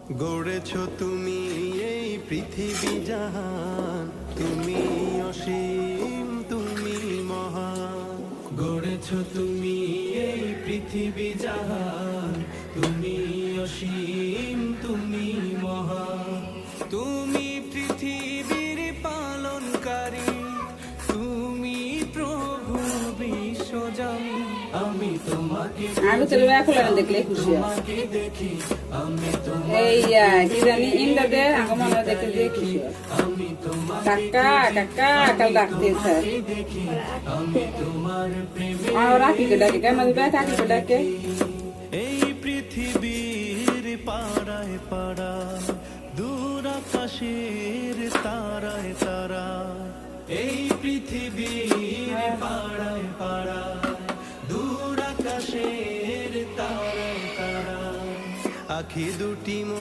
গড়েছ তুমি এই পৃথিবী জাহান, তুমি অসীম তুমি মহান। গড়েছ তুমি এই পৃথিবী জাহান, তুমি অসীম তুমি মহান। তুমি পৃথিবীর পালনকারী, তুমি প্রভু বিশ্বজামি। আমি তোমাকে আমি তো এখন দেখলে খুশি দেখি, আমি এই কি জানি ইন্দাতে আগমনে দেখে দিয়ে খুশি আমি তোমার কাকা কাকা কাল ডাকতেছে দেখি, আমি তোমার প্রেমে আর রাখি ডাকে কেন দিবে কাকি ডাকে এই পৃথিবীর পাড়ায় পাড়া, দূর আকাশের তারায় তারা। এই পৃথিবীর পাড়ায় পাড়া, দূর আকাশের তারায় তারা। আখি দুটি